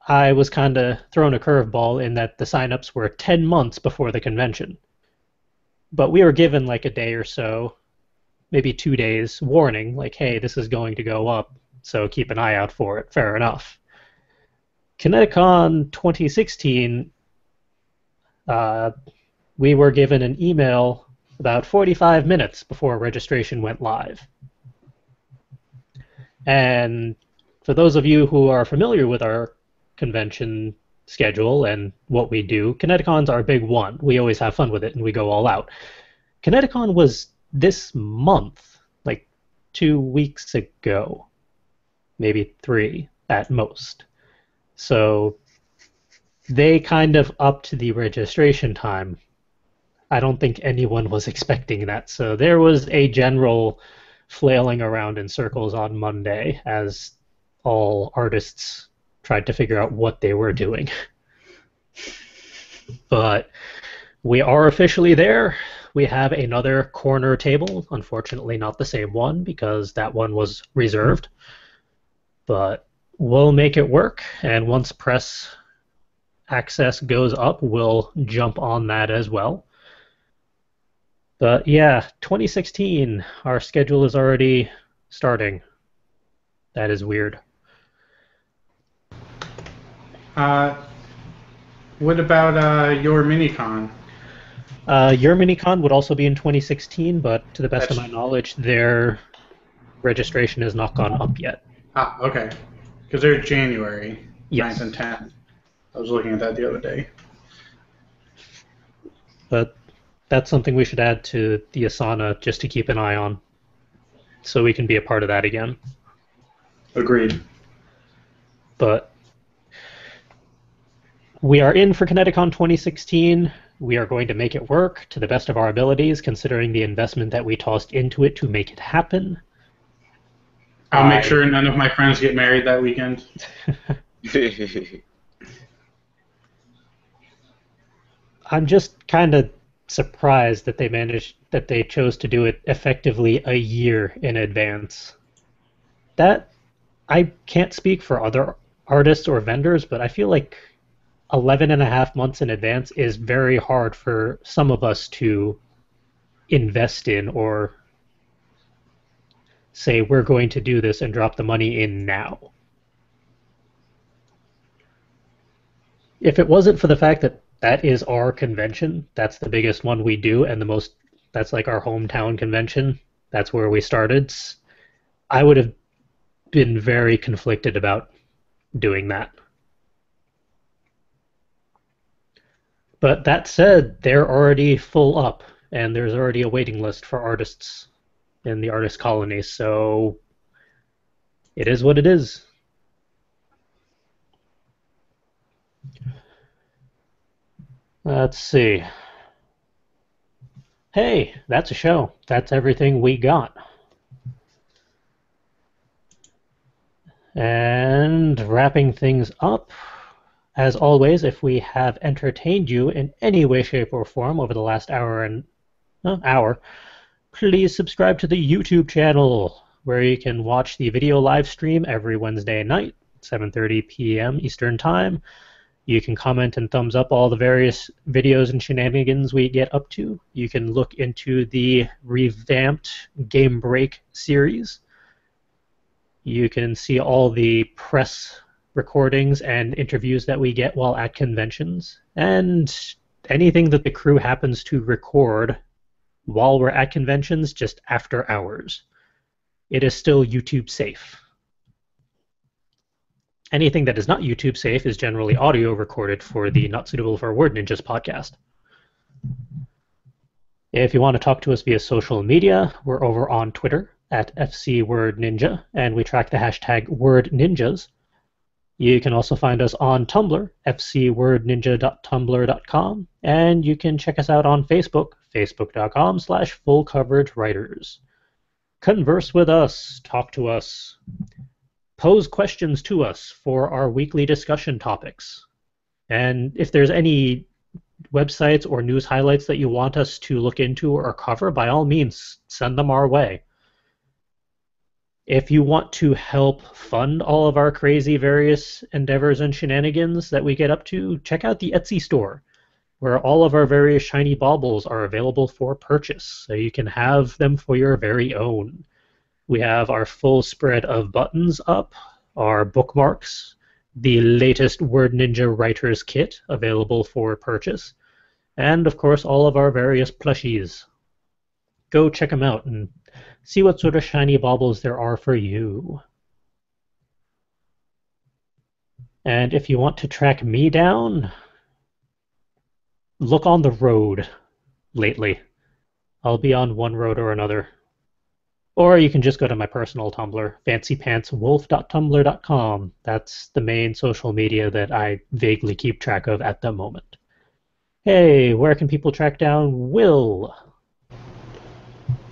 I was kind of thrown a curveball in that the signups were 10 months before the convention. But we were given like a day or so, maybe 2 days warning, like, hey, this is going to go up, so keep an eye out for it. Fair enough. Connecticon 2016, we were given an email about 45 minutes before registration went live. And for those of you who are familiar with our convention schedule and what we do, Connecticon's our big one. We always have fun with it and we go all out. Connecticon was this month, like 2 weeks ago, maybe 3 at most. So they kind of upped the registration time. I don't think anyone was expecting that. So there was a general flailing around in circles on Monday as all artists tried to figure out what they were doing. But we are officially there. We have another corner table. Unfortunately, not the same one because that one was reserved. But we'll make it work. And once press access goes up, we'll jump on that as well. But yeah, 2016, our schedule is already starting. That is weird. What about your mini-con? Your minicon would also be in 2016, but to the best of my knowledge, their registration has not gone up yet. Ah, okay. Because they're January Yes. 9th and 10th. I was looking at that the other day. But that's something we should add to the Asana just to keep an eye on, so we can be a part of that again. Agreed. But we are in for Connecticon 2016. We are going to make it work to the best of our abilities, considering the investment that we tossed into it to make it happen. I'll make sure none of my friends get married that weekend. I'm just kind of surprised that they chose to do it effectively a year in advance. That, I can't speak for other artists or vendors, but I feel like 11 and a half months in advance is very hard for some of us to invest in or say we're going to do this and drop the money in now. If it wasn't for the fact that that is our convention, that's the biggest one we do, and that's like our hometown convention, that's where we started, I would have been very conflicted about doing that. But that said, they're already full up, and there's already a waiting list for artists in the artist colony, so it is what it is. Let's see. Hey, that's a show. That's everything we got. And wrapping things up, as always, if we have entertained you in any way, shape, or form over the last hour, please subscribe to the YouTube channel, where you can watch the video live stream every Wednesday night, 7:30 p.m. Eastern Time. You can comment and thumbs up all the various videos and shenanigans we get up to. You can look into the revamped Game Break series. You can see all the press recordings and interviews that we get while at conventions, and anything that the crew happens to record while we're at conventions just after hours. It is still YouTube safe. Anything that is not YouTube safe is generally audio recorded for the Not Suitable for Word Ninjas podcast. If you want to talk to us via social media, we're over on Twitter at FCWordNinja, and we track the hashtag WordNinjas. You can also find us on Tumblr, fcwordninja.tumblr.com, and you can check us out on Facebook, facebook.com/fullcoveragewriters. Converse with us, talk to us, pose questions to us for our weekly discussion topics. And if there's any websites or news highlights that you want us to look into or cover, by all means, send them our way. If you want to help fund all of our crazy various endeavors and shenanigans that we get up to, check out the Etsy store, where all of our various shiny baubles are available for purchase, so you can have them for your very own. We have our full spread of buttons up, our bookmarks, the latest Word Ninja Writers Kit available for purchase, and of course all of our various plushies. go check them out and see what sort of shiny baubles there are for you. And if you want to track me down, look on the road lately. I'll be on one road or another. Or you can just go to my personal Tumblr, fancypantswolf.tumblr.com. That's the main social media that I vaguely keep track of at the moment. Hey, where can people track down Will?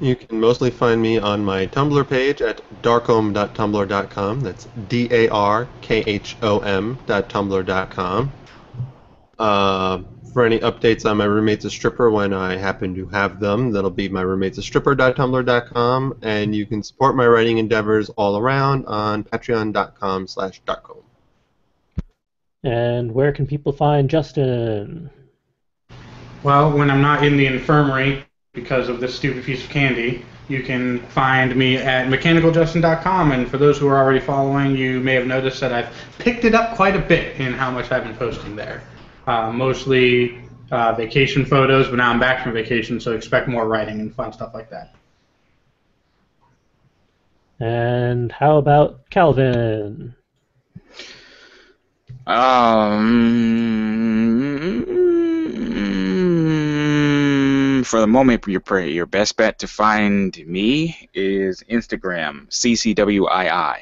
You can mostly find me on my Tumblr page at darkhom.tumblr.com. That's darkhom.tumblr.com. For any updates on my roommate's a stripper when I happen to have them, that'll be my roommate's a stripper.tumblr.com, and you can support my writing endeavors all around on patreon.com/darkhom. And where can people find Justin? Well, when I'm not in the infirmary because of this stupid piece of candy, you can find me at mechanicaljustin.com, and for those who are already following, you may have noticed that I've picked it up quite a bit in how much I've been posting there. Mostly vacation photos, but now I'm back from vacation, so expect more writing and fun stuff like that. And how about Calvin? For the moment, your best bet to find me is Instagram, CCWII.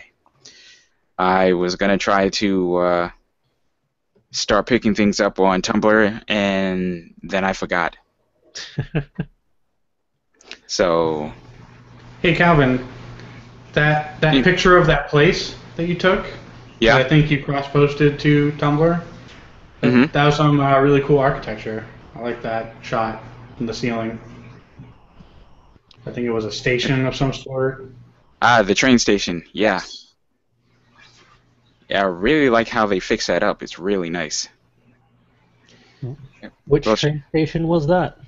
I was going to try to start picking things up on Tumblr, and then I forgot. So... Hey, Calvin, that picture of that place that you took, Yeah. that I think you cross-posted to Tumblr, Mhm. that was some really cool architecture. I like that shot in the ceiling. I think it was a station of some sort. The train station, yeah. Yeah, I really like how they fix that up. It's really nice. Which Well, train station was that?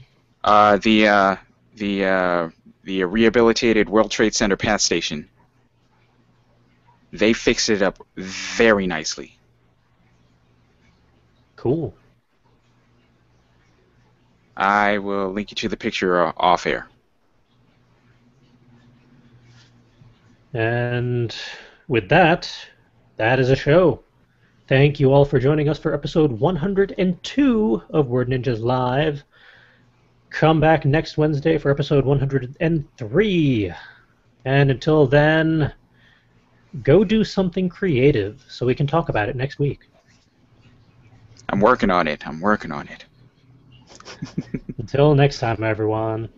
The rehabilitated World Trade Center path station. They fixed it up very nicely. Cool. I will link you to the picture off air. And with that, that is a show. Thank you all for joining us for episode 102 of Word Ninjas Live. Come back next Wednesday for episode 103. And until then, go do something creative so we can talk about it next week. I'm working on it. Until next time, everyone.